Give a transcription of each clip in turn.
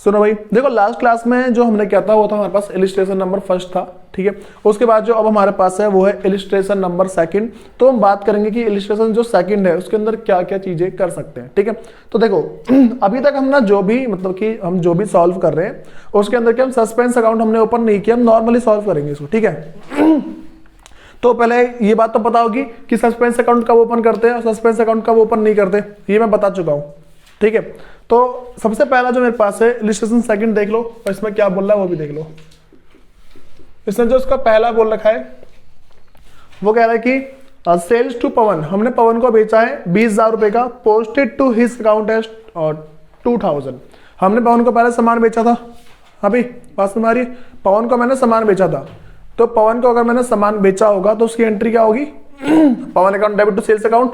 सुनो भाई, देखो लास्ट क्लास में जो हमने किया था वो था हमारे पास इलिस्ट्रेशन नंबर फर्स्ट था, ठीक है। उसके बाद जो अब हमारे पास है वो है इलिस्ट्रेशन नंबर सेकंड। तो हम बात करेंगे कि इलिस्ट्रेशन जो सेकंड है उसके अंदर क्या क्या चीजें कर सकते हैं, ठीक है। तो देखो अभी तक हम ना जो भी मतलब कि हम जो भी सॉल्व कर रहे हैं उसके अंदर क्या हम सस्पेंस अकाउंट हमने ओपन नहीं किया, हम नॉर्मली सॉल्व करेंगे इसको, ठीक है। तो पहले ये बात तो पता होगी कि सस्पेंस अकाउंट कब ओपन करते हैं और सस्पेंस अकाउंट कब ओपन नहीं करते, ये मैं बता चुका हूं, ठीक है। तो सबसे पहला जो मेरे पास है इलिस्ट्रेशन सेकंड देख लो और इसमें क्या बोल रहा है वो भी देख लो। इसने जो इसका पहला बोल रखा है वो कह रहा है कि सेल्स टू पवन, हमने पवन को बेचा है 20,000 रुपए का, posted to his account as 2,000। हमने पवन को पहले सामान बेचा था, अभी बात समझ आ रही है, पवन को मैंने सामान बेचा था। तो पवन को अगर मैंने सामान बेचा होगा तो उसकी एंट्री क्या होगी, Pawan account debit to sales account,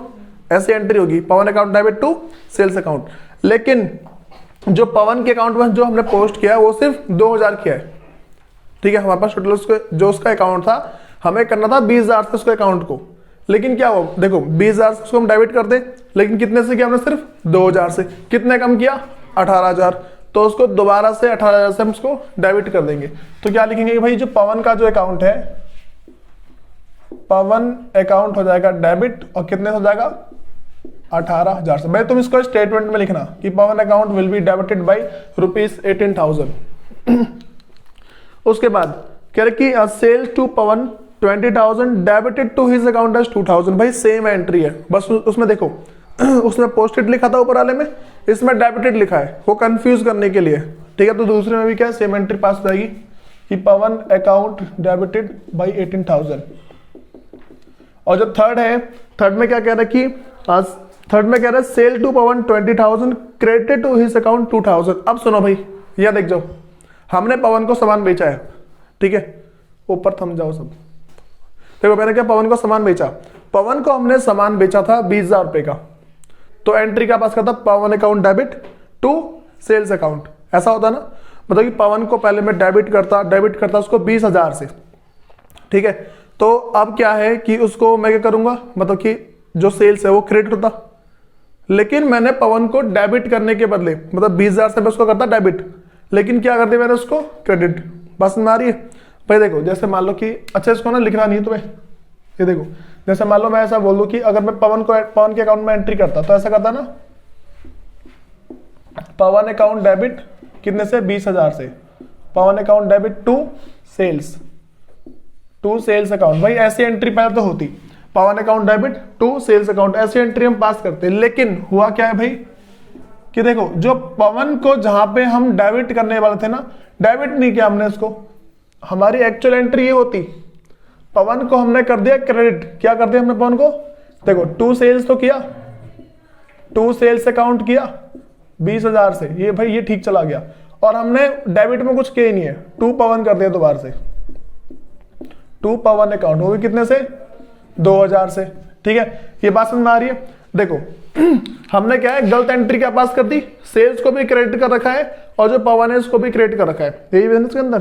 ऐसी एंट्री होगी, Pawan account debit to sales account. लेकिन जो पवन के अकाउंट में जो हमने पोस्ट किया है वो सिर्फ 2,000 किया है, ठीक है। हमारे पास टोटल उसको जो उसका अकाउंट था हमें करना था 20,000 से उसके अकाउंट को, लेकिन क्या हो देखो 20,000 से उसको हम डेबिट कर दे, लेकिन कितने से किया हमने, सिर्फ 2,000 से। कितने कम किया, 18,000, तो उसको दोबारा से 18,000 से हम उसको डेबिट कर देंगे। तो क्या लिखेंगे कि भाई जो पवन का जो अकाउंट है, पवन अकाउंट हो जाएगा डेबिट और कितने हो जाएगा 18,000 से। भाई तुम इसको स्टेटमेंट में लिखना कि Pawan account will be debited by ₹18,000। उसके बाद कह रहे कि sale to Pawan 20,000 debited to his account as 2,000। भाई सेम एंट्री है, बस उसमें देखो उसमें पोस्टेड लिखा था ऊपर वाले में, इसमें डेबिटेड लिखा है, वो कंफ्यूज करने के लिए, ठीक है। तो दूसरे में भी क्या सेम एंट्री पास हो जाएगी कि पवन अकाउंट डेबिटेड बाई 18,000। और जो थर्ड है, थर्ड में क्या कह रहा है कि थर्ड में कह रहा है sale to Pawan 20,000 credited to his account 2,000। अब सुनो भाई, यह देख जाओ, हमने पवन को सामान बेचा है, ठीक है, ऊपर थम जाओ सब। देखो मैंने क्या पवन को सामान बेचा, पवन को हमने सामान बेचा था 20,000 रुपए का, तो एंट्री क्या पास करता, Pawan account debit to sales account, ऐसा होता ना। मतलब कि पवन को पहले मैं डेबिट करता उसको 20,000 से, ठीक है। तो अब क्या है कि उसको मैं क्या करूंगा, मतलब कि जो सेल्स है वो क्रेडिट होता, लेकिन मैंने पवन को डेबिट करने के बदले मतलब 20,000 से मैं उसको करता डेबिट, लेकिन क्या कर दिया मैंने उसको क्रेडिट। बस में आ रही है भाई। देखो जैसे मान लो कि अच्छा इसको ना लिखना नहीं है तुम्हें, ये देखो जैसे मान लो मैं ऐसा बोल दूं कि अगर मैं पवन के अकाउंट में एंट्री करता तो ऐसा करता ना, पवन अकाउंट डेबिट कितने से 20,000 से, Pawan account debit to sales account. भाई ऐसी एंट्री पहले तो होती, Pawan account debit to sales account, ऐसी एंट्री हम पास करते। लेकिन हुआ क्या है भाई कि देखो जो पवन को जहां पे हम डेबिट करने वाले थे ना, डेबिट नहीं किया हमने उसको, हमारी एक्चुअल एंट्री ये होती, पवन को हमने कर दिया क्रेडिट। क्या कर दिया हमने पवन को, देखो टू सेल्स तो किया, टू सेल्स अकाउंट किया 20,000 से, ये भाई ये ठीक चला गया, और हमने डेबिट में कुछ किया ही नहीं है, टू पवन कर दिया दोबारा से, टू पवन अकाउंट, वो भी कितने से 2,000 से, ठीक है। ये बात समझ में आ रही है। देखो हमने क्या है गलत एंट्री क्या पास कर दी, सेल्स को भी क्रेडिट कर रखा है और जो पवन है उसको भी क्रेडिट कर रखा है, यही बिजनेस के अंदर।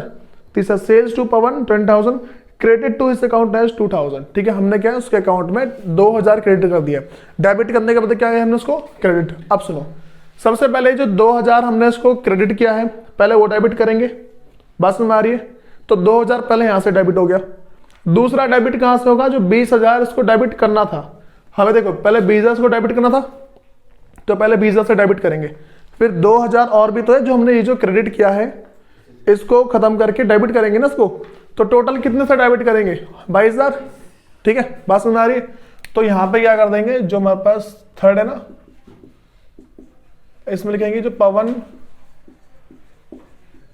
तीसरा sales to Pawan 20,000 credit to his account as 2,000, ठीक है। हमने क्या है उसके अकाउंट में 2,000 क्रेडिट कर दिया, डेबिट करने के बाद क्या है हमने उसको क्रेडिट। अब सुनो, सबसे पहले जो 2,000 हमने इसको क्रेडिट किया है पहले वो डेबिट करेंगे, बात समझ में आ रही है। तो 2,000 पहले यहां से डेबिट हो गया, दूसरा डेबिट कहां से होगा, जो 20,000 इसको डेबिट करना था हमें, देखो पहले 20,000 को डेबिट करना था तो पहले 20,000 से डेबिट करेंगे, फिर 2,000 और भी तो है जो हमने ये जो क्रेडिट किया है इसको खत्म करके डेबिट करेंगे ना इसको, तो टोटल कितने से डेबिट करेंगे 22,000, ठीक है। बात समझ आ रही है। तो यहां पे क्या कर देंगे, जो हमारे पास थर्ड है ना इसमें लिखेंगे जो पवन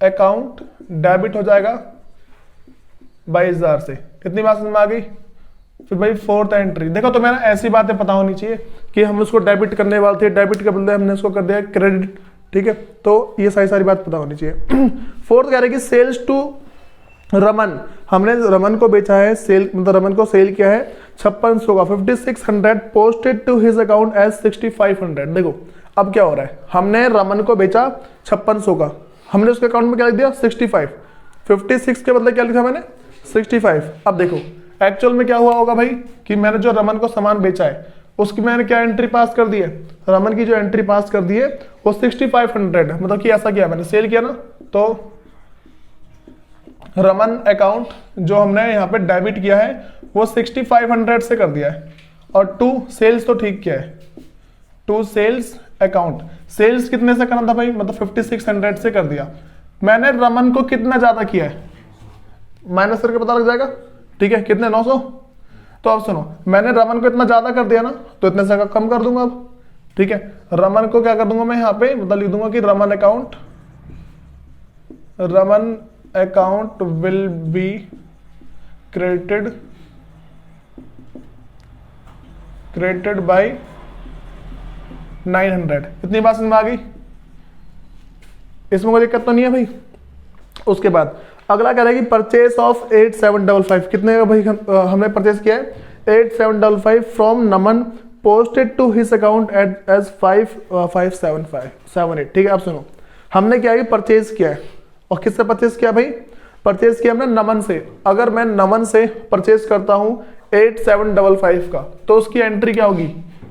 अकाउंट डेबिट हो जाएगा 22,000 से, इतनी बात समझ में आ गई। फिर भाई फोर्थ एंट्री, देखो तो मैंने ऐसी बातें पता होनी चाहिए कि हम उसको डेबिट करने वाले थे, डेबिट के बदले हमने उसको कर दिया क्रेडिट, ठीक है। तो ये सारी बात पता होनी चाहिए। फोर्थ कह रहे कि सेल्स टू रमन, हमने रमन को बेचा है, सेल मतलब रमन को सेल किया है 5600 का 5600 posted to his account as 6500। देखो अब क्या हो रहा है, हमने रमन को बेचा 5600 का, हमने उसके अकाउंट में क्या लिख दिया 65, 56 के बदले क्या लिखा मैंने 65। अब देखो एक्चुअल में क्या हुआ होगा भाई कि मैंने जो रमन को सामान बेचा है उसकी मैंने क्या एंट्री पास कर दी है, रमन की जो एंट्री पास कर दी है वो 6500 है, मतलब कि ऐसा किया मैंने, सेल किया ना, तो रमन अकाउंट जो हमने यहाँ पे डेबिट किया है वो 6500 से कर दिया है, और टू सेल्स तो ठीक किया है, टू सेल्स अकाउंट, सेल्स कितने से करना था भाई, मतलब 5600 से कर दिया। मैंने रमन को कितना ज्यादा किया है, माइनस करके पता लग जाएगा, ठीक है, कितने 900। तो अब सुनो, मैंने रमन को इतना ज्यादा कर दिया ना, तो इतने से कम कर दूंगा अब, ठीक है। रमन को क्या कर दूंगा मैं यहाँ पे, मतलब लिख दूंगा कि Raman account will be credited bye 900। इतनी बात समझ में आ गई, इसमें कोई दिक्कत तो नहीं है भाई। उसके बाद अगला कह रहा है कि परचेस ऑफ 8755, कितने का भाई हमने परचेस किया है 8755 from Naman, posted to his account as 557578, ठीक है। अब सुनो, हमने क्या है परचेस किया है, और किससे परचेस किया भाई, परचेस किया हमने नमन से। अगर मैं नमन से परचेस करता हूं 8755 का, तो उसकी एंट्री क्या होगी,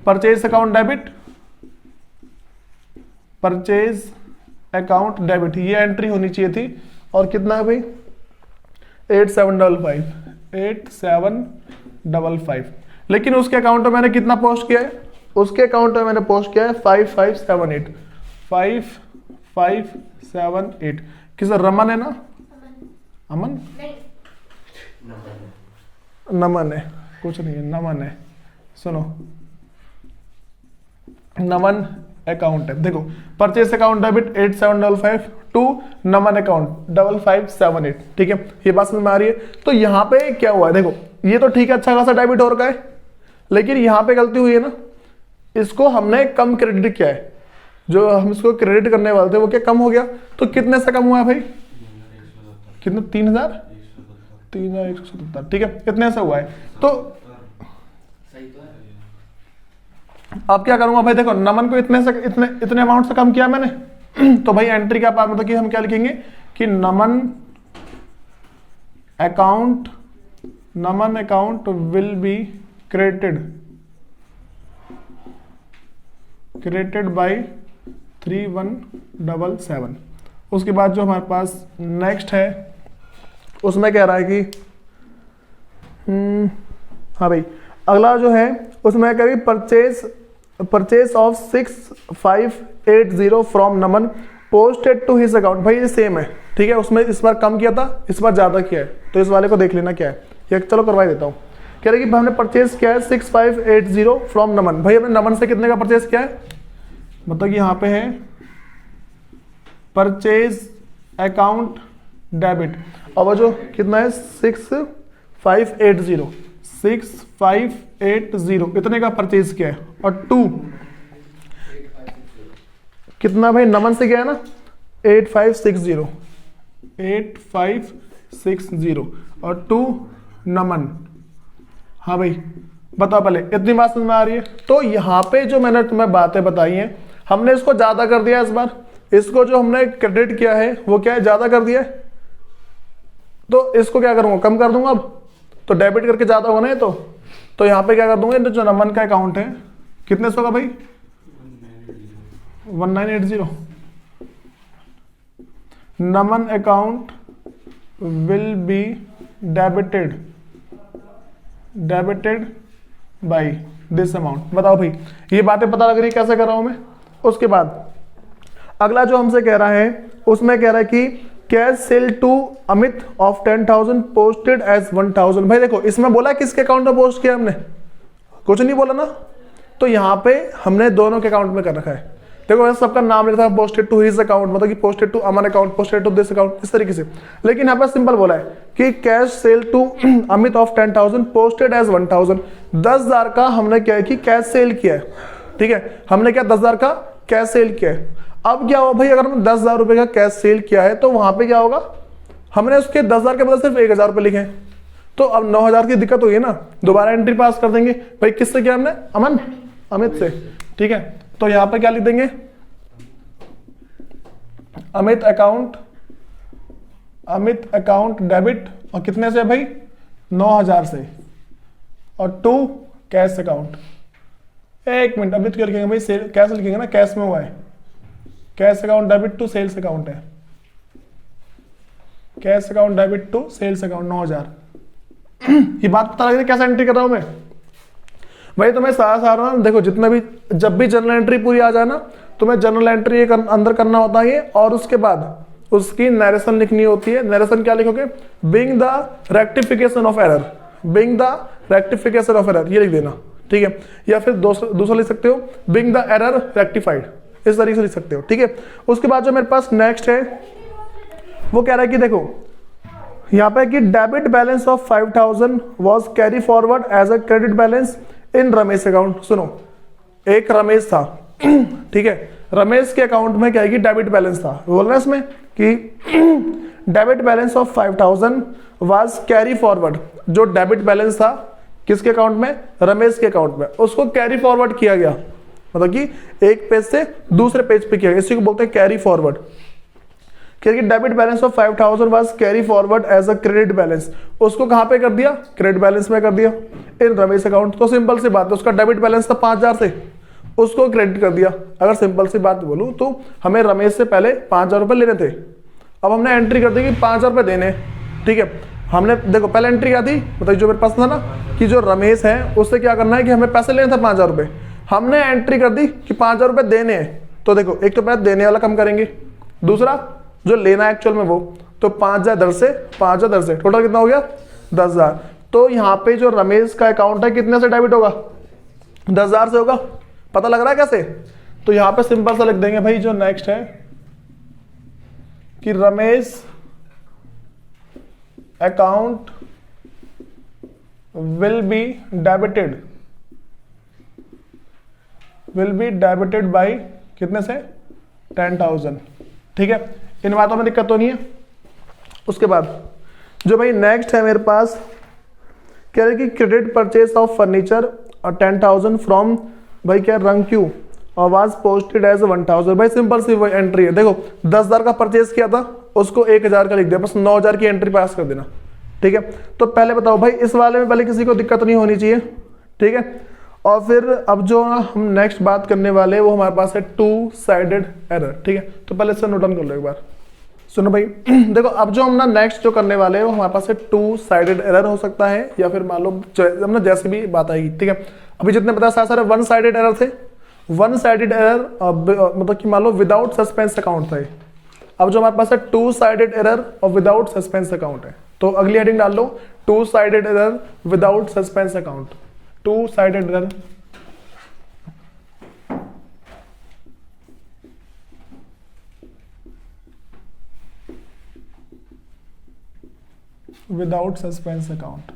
purchase account debit, purchase account debit, ये एंट्री होनी चाहिए थी। और कितना है भाई 8755, लेकिन उसके अकाउंट में मैंने कितना पोस्ट किया है, उसके अकाउंट में मैंने पोस्ट किया है 5578। किस रमन है ना, अमन नमन है, कुछ नहीं है, नमन है। सुनो, नमन अकाउंट है, देखो purchase account debit 8755 to Naman account 5578, ठीक है, ये बात समझ में आ रही है। तो यहाँ पे क्या हुआ है, देखो ये तो ठीक है, अच्छा खासा डेबिट हो रखा है, लेकिन यहाँ पे गलती हुई है ना, इसको हमने कम क्रेडिट किया है, जो हम इसको क्रेडिट करने वाले थे वो क्या कम हो गया, तो कितने से कम हुआ है भाई, कितना 3177, ठीक है, इतने से हुआ है। तो अब क्या करूंगा भाई, देखो नमन को इतने अमाउंट से कम किया मैंने, तो भाई एंट्री क्या पास, मतलब कि हम क्या लिखेंगे कि Naman account will be credited by 3177। उसके बाद जो हमारे पास नेक्स्ट है उसमें कह रहा है कि हाँ भाई अगला जो है उसमें कह रही purchase of 6580 from Naman, posted to his account. भाई ये सेम है, ठीक है, उसमें इस बार कम किया था, इस बार ज्यादा किया है, तो इस वाले को देख लेना क्या है, ये चलो करवा देता हूँ। कह रहे कि हमने परचेस किया है 6580 फ्रॉम नमन। भाई हमने नमन से कितने का परचेस किया है, मतलब कि यहाँ पे है परचेज अकाउंट डेबिट, और जो कितना है 6580 इतने का परचेज किया है, और टू कितना भाई नमन से गया है ना 8560 और टू नमन। हाँ भाई बताओ पहले, इतनी बात समझ में आ रही है। तो यहाँ पे जो मैंने तुम्हें बातें बताई हैं, हमने इसको ज्यादा कर दिया इस बार, इसको जो हमने क्रेडिट किया है वो क्या है ज्यादा कर दिया है, तो इसको क्या करूंगा कम कर दूंगा। अब तो डेबिट करके ज्यादा होगा ना ये, तो यहाँ पे क्या कर दूंगा, जो नमन का अकाउंट है कितने सौ का भाई 1980, Naman account will be debited by this amount. बताओ भाई ये बातें पता लग रही है कैसे कर रहा हूं मैं। उसके बाद अगला जो हमसे कह रहा है उसमें कह रहा है कि cash sale to Amit of 10,000 posted as 1,000। भाई देखो इसमें बोला किसके अकाउंट में पोस्ट किया हमने, कुछ नहीं बोला ना, तो यहाँ पे हमने दोनों के अकाउंट में कर रखा है। देखो वैसे सबका नाम लिखा है पोस्टेड टू हिज अकाउंट, मतलब कि posted to Aman account, posted to this account, इस तरीके से। लेकिन यहाँ पर सिंपल बोला है कि cash sale to Amit of 10,000 posted as 1,000। 10,000 का हमने क्या है कि कैश सेल किया है, ठीक है, हमने क्या 10,000 का कैश सेल किया है। अब क्या हुआ भाई, अगर हमने 10,000 रुपए का कैश सेल किया है तो वहां पे क्या होगा, हमने उसके 10,000 के बदले सिर्फ 1,000 रुपए लिखे हैं, तो अब 9,000 की दिक्कत हुई है ना, दोबारा एंट्री पास कर देंगे। भाई किससे किया हमने, अमित से, ठीक है। तो यहां पे क्या लिख देंगे, अमित अकाउंट डेबिट, और कितने से भाई 9,000 से, और टू कैश अकाउंट, एक मिनट, अभी तो क्या लिखेंगे भाई, सेल कैश लिखेंगे ना, कैश में हुआ है, cash account debit to sales account है, cash account debit to sales account 9000। ये बात पता लग रही है कैसे एंट्री कर रहा हूं मैं भाई। तुम्हें सारा ना देखो, जितना भी जब भी जनरल एंट्री पूरी आ जाए ना, तुम्हें जनरल एंट्री अंदर करना होता है, और उसके बाद उसकी नरेशन लिखनी होती है। नरेशन क्या लिखोगे, being the rectification of error, being the rectification of error, ये लिख देना, ठीक है। या फिर दूसरा लिख सकते हो, बिंग द एरर रेक्टिफाइड, इस तरीके से लिख सकते हो, ठीक है। उसके बाद जो मेरे पास नेक्स्ट है वो कह रहा है कि देखो यहाँ पे कि debit balance of 5000 was carry forward as a credit balance in Ramesh account. सुनो, एक रमेश था, ठीक है, रमेश के अकाउंट में क्या है कि डेबिट बैलेंस था, बोल रहे हैं इसमें कि debit balance of 5000 was carry forward, जो डेबिट बैलेंस था किसके अकाउंट में, रमेश के अकाउंट में, उसको कैरी फॉरवर्ड किया गया, मतलब कि एक पेज से दूसरे पेज पे किया गया, इसी को बोलते हैं carry forward. Debit balance of 5000 was carry forward as a credit balance, उसको कहां पे कर दिया, क्रेडिट बैलेंस में कर दिया इन रमेश अकाउंट। तो सिंपल सी बात है, उसका डेबिट बैलेंस था 5000 से, उसको क्रेडिट कर दिया। अगर सिंपल सी बात बोलूं तो हमें रमेश से पहले 5000 रुपए लेने थे, अब हमने एंट्री कर दी कि 5000 रुपए देने, ठीक है। हमने देखो पहले एंट्री क्या थी, मतलब जो मेरे पास था ना कि जो रमेश है उससे क्या करना है कि हमें पैसे लेने थे 5000 रुपए, हमने एंट्री कर दी कि 5000 रुपए देने हैं। तो देखो एक तो पहले देने वाला कम करेंगे, दूसरा जो लेना है एक्चुअल में वो, तो 5000 दर से 5000 दर से टोटल कितना हो गया 10000। तो यहाँ पे जो रमेश का अकाउंट है कितने से डेबिट होगा, 10000 से होगा। पता लग रहा है कैसे, तो यहाँ पे सिंपल सा लिख देंगे भाई, जो नेक्स्ट है कि Ramesh account will be debited bye कितने से 10,000, ठीक है। इन बातों में दिक्कत तो नहीं है। उसके बाद जो भाई नेक्स्ट है मेरे पास, कह रहे कि credit purchase of furniture 10,000 from भाई क्या रंग क्यू और वाज पोस्टेड एज 1000। भाई सिंपल सी वो एंट्री है, देखो 10,000 का परचेस किया था, उसको 1000 का लिख दिया, बस 9,000 की एंट्री पास कर देना, ठीक है। तो पहले बताओ भाई, इस वाले में पहले किसी को दिक्कत नहीं होनी चाहिए, ठीक है। और फिर अब जो हम नेक्स्ट बात करने वाले वो हमारे पास है 2 साइडेड एरर, ठीक है। तो पहले इससे नोट डाउन कर लो एक बार, सुनो भाई। देखो अब जो हम ना नेक्स्ट जो करने वाले हैं वो हमारे पास है 2 साइडेड एरर हो सकता है, या फिर मान लो हमने जैसे भी बात आएगी, ठीक है। अभी जितने पता है सारे 1 साइडेड एरर थे, 1 साइडेड एरर मतलब कि मान लो विदाउट सस्पेंस अकाउंट था। अब जो हमारे पास है 2 साइडेड एरर और विदाउट सस्पेंस अकाउंट है, तो अगली हेडिंग डाल लो 2 sided error without suspense account, 2 sided error without suspense account,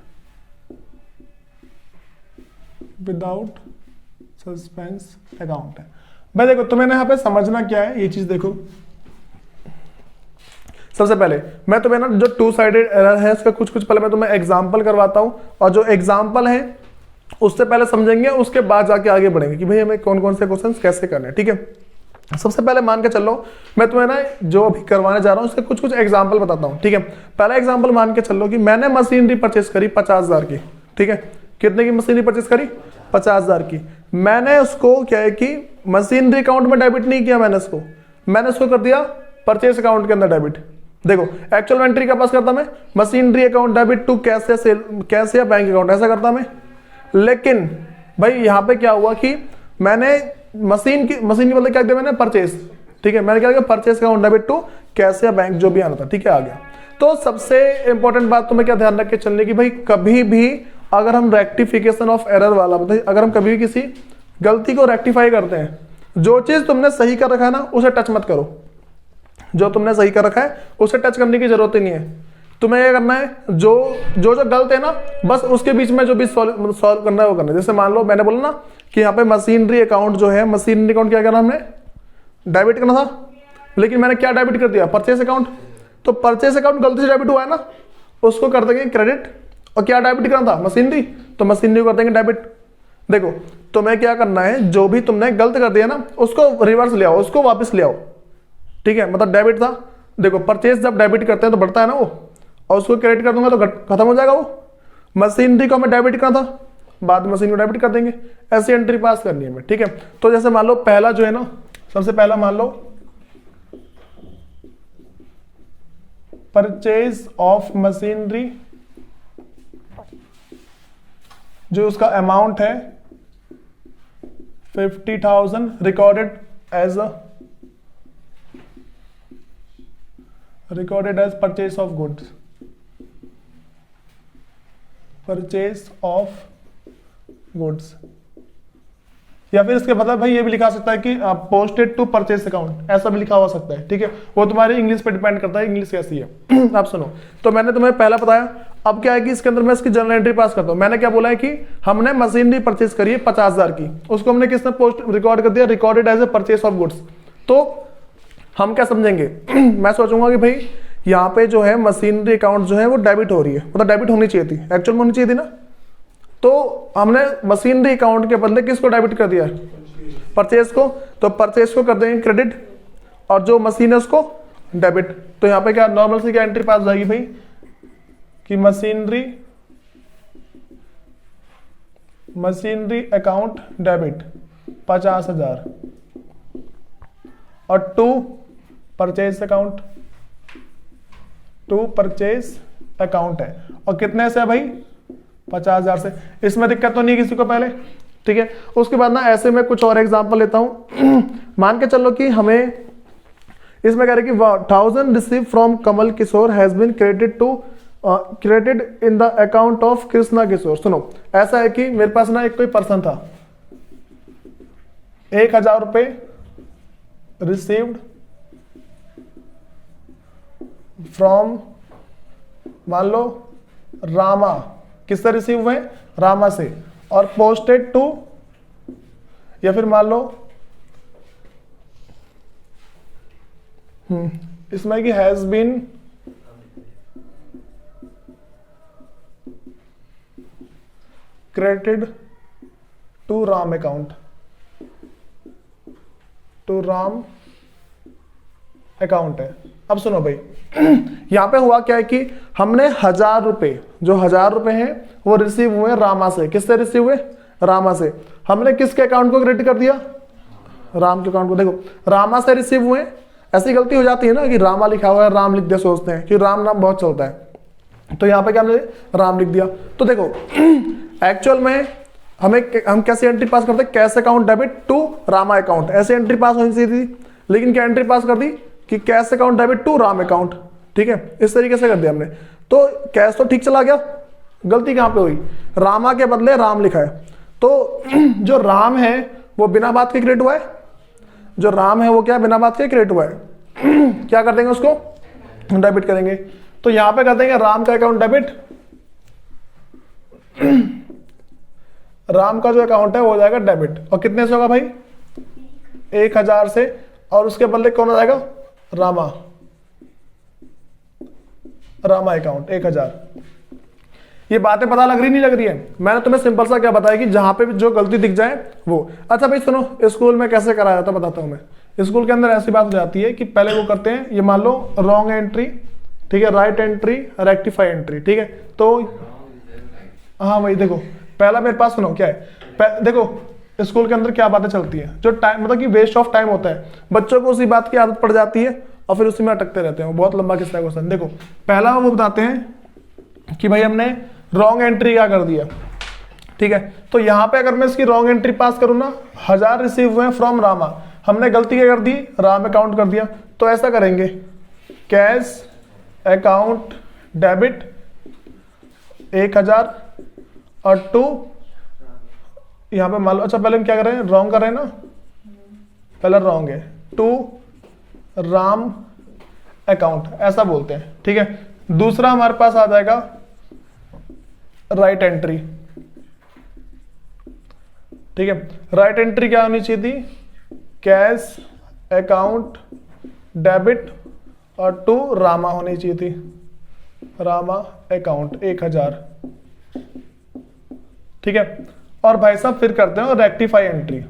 without suspense account है। भाई देखो तुम्हें यहाँ पे समझना क्या है ये चीज, देखो सबसे पहले मैं तुम्हें ना जो 2 साइडेड एरर है उसका कुछ पहले मैं तुम्हें एग्जांपल करवाता हूं, और जो एग्जांपल है उससे पहले समझेंगे, उसके बाद जाके आगे बढ़ेंगे कि भाई हमें कौन कौन से क्वेश्चंस कैसे करने हैं, ठीक है। सबसे पहले मान के चलो, मैं तुम्हें ना जो अभी करवाने जा रहा हूं उसके कुछ एग्जांपल बताता हूं, ठीक है। पहला एग्जांपल मान के चलो कि मैंने मशीनरी परचेस करी 50,000 की, ठीक है। कितने की मशीनरी परचेस करी, 50,000 की। मैंने उसको क्या है कि मशीनरी अकाउंट में डेबिट नहीं किया, मैंने उसको कर दिया परचेस अकाउंट के अंदर डेबिट। देखो एक्चुअल एंट्री का पास करता मैं machinery account debit to cash या बैंक अकाउंट, ऐसा करता मैं। लेकिन भाई यहाँ पे क्या हुआ कि मैंने मशीन की मतलब क्या किया मैंने, परचेस, ठीक है। मैंने क्या किया, purchase account debit to cash या बैंक जो भी आना था, ठीक है, आ गया। तो सबसे इंपॉर्टेंट बात तुम्हें क्या ध्यान रख के चलने की, भाई कभी भी अगर हम रेक्टिफिकेशन ऑफ एरर वाला, मतलब अगर हम कभी भी किसी गलती को रेक्टिफाई करते हैं, जो चीज तुमने सही कर रखा है ना उसे टच मत करो, जो तुमने सही कर रखा है उसे टच करने की जरूरत ही नहीं है। तुम्हें क्या करना है, जो गलत है ना बस उसके बीच में जो भी सॉल्व करना है वो करना है। जैसे मान लो मैंने बोला ना कि यहाँ पे मशीनरी अकाउंट जो है, मशीनरी अकाउंट क्या करना हमने डेबिट करना था, लेकिन मैंने क्या डेबिट कर दिया, परचेस अकाउंट। तो परचेस अकाउंट गलती से डेबिट हुआ है ना, उसको कर देंगे क्रेडिट, और क्या डेबिट करना था, मशीनरी, तो मशीनरी को कर देंगे डेबिट। देखो तुम्हें क्या करना है, जो भी तुमने गलत कर दिया ना उसको रिवर्स ले आओ, उसको वापस ले आओ, ठीक है। मतलब डेबिट था, देखो परचेस जब डेबिट करते हैं तो बढ़ता है ना वो, और उसको क्रेडिट कर दूंगा तो खत्म हो जाएगा वो। मशीनरी को हमें डेबिट करना था बाद में मशीन को डेबिट कर देंगे, ऐसी एंट्री पास करनी है हमें, ठीक है। तो जैसे मान लो पहला जो है ना, सबसे पहला मान लो परचेज ऑफ मशीनरी, जो उसका अमाउंट है 50,000 recorded as purchase of goods, purchase of goods. या फिर इसके मतलब भाई ये भी लिखा सकता है कि पोस्टेड टू परचेज अकाउंट, ऐसा भी लिखा हो सकता है, ठीक है। वो तुम्हारी इंग्लिश पे डिपेंड करता है, इंग्लिश कैसी है। आप सुनो, तो मैंने तुम्हें पहला बताया, अब क्या है कि इसके अंदर मैं इसकी जर्नल एंट्री पास करता हूं। मैंने क्या बोला है कि हमने मशीनरी परचेज करी है 50,000 की, उसको हमने किसने पोस्ट रिकॉर्ड कर दिया, recorded as a purchase of goods. तो हम क्या समझेंगे मैं सोचूंगा कि भाई यहाँ पे जो है मशीनरी अकाउंट जो है वो डेबिट हो रही है, मतलब डेबिट होनी चाहिए थी, एक्चुअल में होनी चाहिए थी ना। तो हमने मशीनरी अकाउंट के बदले किसको डेबिट कर दिया, परचेज को। तो परचेज को कर देंगे क्रेडिट और जो मशीन है उसको डेबिट। तो यहाँ पे क्या नॉर्मल सी क्या एंट्री पास हो जाएगी भाई कि मशीनरी अकाउंट डेबिट 50,000 और टू परचेज अकाउंट है, और कितने से है भाई 50,000 से। इसमें दिक्कत तो नहीं किसी को पहले, ठीक है। उसके बाद ना ऐसे में कुछ और एग्जांपल लेता हूं। मान के चलो कि हमें इसमें कह रहे कि 1000 receive from Kamal Kishore has been credited in the account of Krishna Kishore. सुनो, ऐसा है कि मेरे पास ना एक कोई पर्सन था, 1,000 रुपए रिसीव्ड फ्रॉम, मान लो रामा, किससे रिसीव हुए, रामा से, और पोस्टेड टू, या फिर मान लो इसमें कि has been credited to Ram account, to Ram account है। अब सुनो भाई यहां पे हुआ क्या है कि हमने 1,000 रुपए, जो 1,000 रुपए हैं वो रिसीव हुए रामा से। किससे रिसीव हुए, रामा से। हमने किसके अकाउंट को क्रेडिट कर दिया, राम के अकाउंट को। देखो रामा से रिसीव हुए, ऐसी गलती हो जाती है ना कि रामा लिखा हुआ है राम लिख दिया, सोचते हैं कि राम नाम बहुत चलता है, तो यहाँ पे क्या हमने राम लिख दिया। तो देखो एक्चुअल में हम कैसे एंट्री पास करते हैं, cash account debit to Rama account, ऐसे एंट्री पास होनी चाहिए थी, लेकिन क्या एंट्री पास कर दी कि cash account debit to Ram account, ठीक है। इस तरीके से कर दिया हमने, तो कैश तो ठीक चला गया, गलती कहां पे हुई, रामा के बदले राम लिखा है। तो जो राम है वो बिना बात के क्रिएट हुआ है, जो राम है वो क्या बिना बात के क्रिएट हुआ है। क्या कर देंगे, उसको डेबिट करेंगे। तो यहां पे कर देंगे राम का अकाउंट डेबिट, राम का जो अकाउंट है वो हो जाएगा डेबिट, और कितने से होगा भाई 1,000 से, और उसके बदले कौन आ जाएगा, रामा अकाउंट 1,000। ये बातें पता लग रही नहीं लग रही है, मैंने तुम्हें सिंपल सा क्या बताया कि जहां पे भी जो गलती दिख जाए वो। अच्छा भाई सुनो, स्कूल में कैसे कराया जाता है बताता हूं मैं। स्कूल के अंदर ऐसी बात हो जाती है कि पहले वो करते हैं, ये मान लो रॉन्ग एंट्री, ठीक है, राइट एंट्री, रेक्टिफाई एंट्री, ठीक है। तो हाँ भाई देखो पहला मेरे पास सुनो क्या है, देखो स्कूल के अंदर क्या बातें चलती है, जो टाइम मतलब कि वेस्ट ऑफ टाइम होता है, बच्चों को उसी बात की आदत पड़ जाती है और फिर उसी में अटकते रहते हैं, बहुत लंबा किस्सा क्वेश्चन। देखो पहला वो बताते हैं कि भाई हमने रॉन्ग एंट्री क्या कर दिया, ठीक है। तो यहां पे अगर मैं इसकी रॉन्ग एंट्री पास करूं ना, 1,000 रिसीव हुए फ्रॉम रामा, हमने गलती क्या कर दी, राम अकाउंट कर दिया। तो ऐसा करेंगे कैश अकाउंट डेबिट 1,000 और टू, यहां पे मान लो, अच्छा पहले हम क्या कर रहे हैं, रॉन्ग कर रहे हैं ना, पहले रॉन्ग है, टू राम अकाउंट ऐसा बोलते हैं, ठीक है। दूसरा हमारे पास आ जाएगा राइट एंट्री, ठीक है। राइट एंट्री क्या होनी चाहिए थी, कैश अकाउंट डेबिट और टू रामा होनी चाहिए थी, रामा अकाउंट 1,000, ठीक है। और भाई साहब फिर करते हैं रेक्टिफाई एंट्री,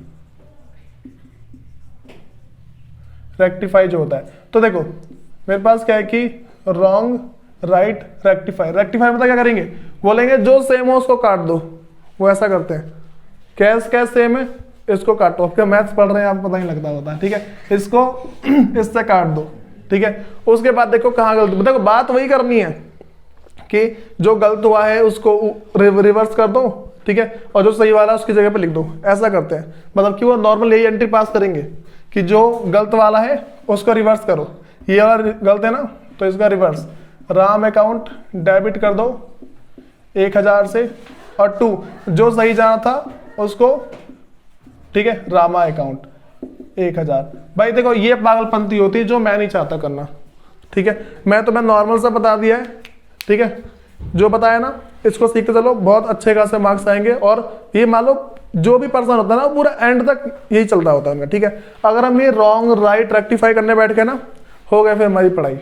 रेक्टिफाई जो होता है। तो देखो मेरे पास क्या है कि रॉन्ग राइट रेक्टिफाई, रेक्टिफाई मतलब क्या करेंगे, बोलेंगे जो सेम हो उसको काट दो, वो ऐसा करते हैं, कैश कैश सेम है, इसको काटो, आपके मैथ्स पढ़ रहे हैं आपको पता नहीं लगता होता है, ठीक है, इसको इससे काट दो, ठीक है। उसके बाद देखो कहाँ गलत, देखो बात वही करनी है कि जो गलत हुआ है उसको रिवर्स कर दो, ठीक है, और जो सही वाला है उसकी जगह पे लिख दो, ऐसा करते हैं। मतलब कि वो नॉर्मल यही एंट्री पास करेंगे कि जो गलत वाला है उसको रिवर्स करो, ये वाला गलत है ना तो इसका रिवर्स, राम अकाउंट डेबिट कर दो 1000 से, और 2 जो सही जाना था उसको, ठीक है, रामा अकाउंट 1000। भाई देखो ये पागलपंती होती है जो मैं नहीं चाहता करना, ठीक है। मैं तुम्हें नॉर्मल सा बता दिया है, ठीक है, जो बताया ना इसको सीख के चलो, बहुत अच्छे खासे मार्क्स आएंगे। और ये मान लो जो भी पर्सन होता है ना पूरा एंड तक यही चल रहा होता है उनका, ठीक है। अगर हम ये रॉन्ग राइट रेक्टिफाई करने बैठ के ना, हो गए फिर हमारी पढ़ाई,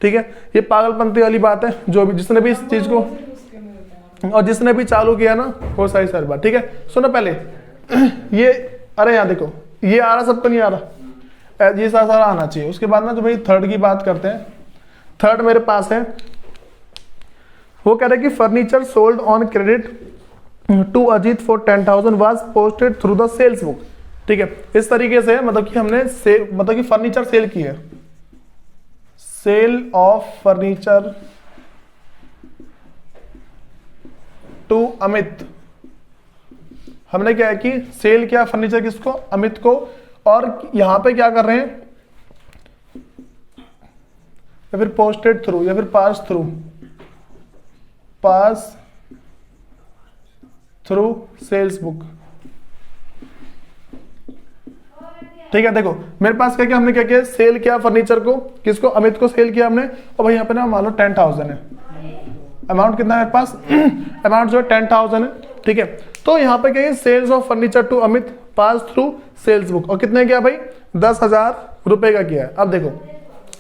ठीक है। ये पागलपंती वाली बात है, जो भी जिसने भी इस चीज को और जिसने भी चालू किया ना वो सही सर बात, ठीक है। सुनो पहले ये, अरे यहाँ देखो ये आ रहा, सबको नहीं आ रहा, ये सारा आना चाहिए। उसके बाद ना जो भाई थर्ड की बात करते हैं, थर्ड मेरे पास है, वो कह रहे हैं कि furniture sold on credit to Ajit for 10,000 was posted through the sales book, ठीक है। इस तरीके से मतलब कि हमने मतलब कि फर्नीचर सेल की है, sale of furniture to Amit, हमने क्या है कि सेल किया फर्नीचर किसको, अमित को, और यहां पे क्या कर रहे हैं, या फिर पोस्टेड थ्रू या फिर पास थ्रू सेल्स बुक, ठीक है। देखो मेरे पास क्या हमने क्या किया, सेल किया फर्नीचर को, किसको, अमित को सेल किया हमने, और भाई यहाँ पे ना मान लो 10,000 है, अमाउंट कितना है मेरे पास अमाउंट जो है 10,000 है, ठीक है। तो यहाँ पे क्या है, sales of furniture to Amit pass through sales book, और कितने किया भाई 10,000 रुपए का किया है। अब देखो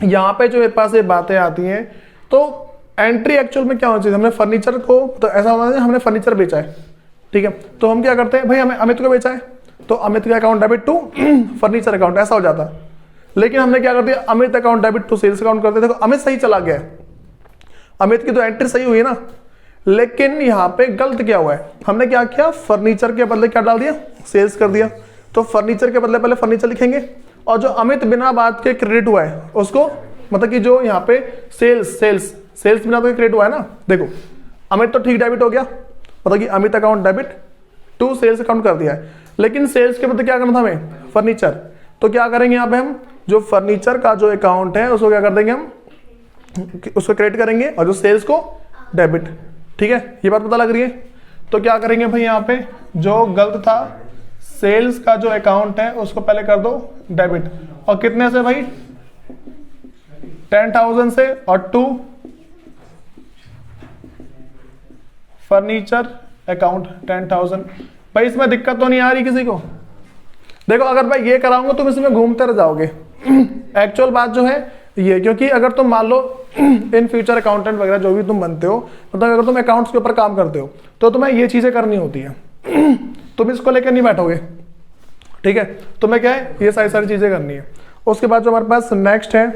यहाँ पे जो मेरे पास ये बातें आती हैं, तो एंट्री एक्चुअल में क्या होना चाहिए, हमने फर्नीचर को, तो ऐसा होना चाहिए हमने फर्नीचर बेचा है, ठीक है। तो हम क्या करते हैं भाई, हमें अमित को बेचा है तो अमित का account debit to furniture account, ऐसा हो जाता। लेकिन हमने क्या कर दिया, Amit account debit to sales account करते। देखो अमित सही चला गया है, अमित की तो एंट्री सही हुई है ना, लेकिन यहाँ पे गलत क्या हुआ है, हमने क्या किया, फर्नीचर के बदले क्या डाल दिया, सेल्स कर दिया। तो फर्नीचर के बदले पहले फर्नीचर लिखेंगे, और जो अमित बिना बात के क्रेडिट हुआ है उसको, मतलब कि जो यहाँ पे सेल्स बिना तो क्रेडिट हुआ है ना, देखो अमित तो ठीक डेबिट हो गया, मतलब कि Amit account debit to sales account कर दिया है, लेकिन सेल्स के बदले क्या करना था हमें, फर्नीचर। तो क्या करेंगे यहाँ पे, हम जो फर्नीचर का जो अकाउंट है उसको क्या कर देंगे, हम उसको क्रेडिट करेंगे, और जो सेल्स को डेबिट, ठीक है। ये बात पता लग रही है। तो क्या करेंगे भाई, यहाँ पे जो गलत था, सेल्स का जो अकाउंट है उसको पहले कर दो डेबिट, और कितने से भाई 10,000 से, और 2 फर्नीचर अकाउंट 10,000। भाई इसमें दिक्कत तो नहीं आ रही किसी को, देखो अगर भाई ये कराऊंगा तुम इसमें घूमते रह जाओगे एक्चुअल बात जो है ये, क्योंकि अगर तुम मान लो इन फ्यूचर अकाउंटेंट वगैरह जो भी तुम बनते हो, मतलब अगर तुम अकाउंट्स के ऊपर काम करते हो तो तुम्हें ये चीजें करनी होती है तुम इसको लेकर नहीं बैठोगे, ठीक है। तुम्हें क्या है, ये सारी चीजें करनी है। उसके बाद जो हमारे पास नेक्स्ट है,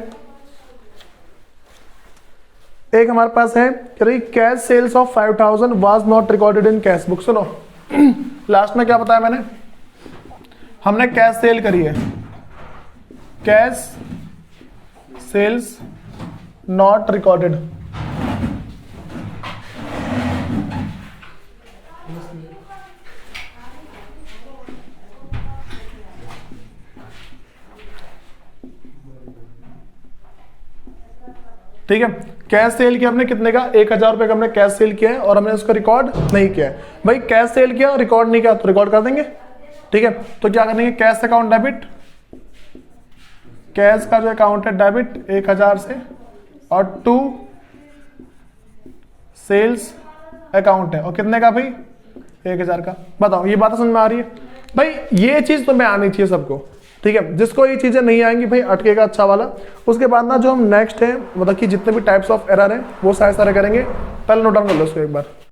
एक हमारे पास है cash sales of 5,000 was not recorded in cash book. सुनो लास्ट में क्या बताया मैंने, हमने कैश सेल करी है, कैश सेल्स नॉट रिकॉर्डेड, ठीक है। कैश सेल किया हमने कितने का, 1,000 रुपए का हमने कैश सेल किया है, और हमने उसका रिकॉर्ड नहीं किया है। भाई कैश सेल किया और रिकॉर्ड नहीं किया तो रिकॉर्ड कर देंगे, ठीक है। तो क्या करेंगे, कैश अकाउंट डेबिट, कैश का जो अकाउंट है डेबिट 1,000 से, और 2 सेल्स अकाउंट है, और कितने का भाई 1,000 का। बताओ ये बात समझ में आ रही है भाई, ये चीज तुम्हें आनी चाहिए सबको, ठीक है। जिसको ये चीजें नहीं आएंगी भाई अटकेगा अच्छा वाला। उसके बाद ना जो हम नेक्स्ट है, मतलब कि जितने भी टाइप्स ऑफ एरर है वो सारे करेंगे, पहले नोट डाउन कर लो उसको एक बार।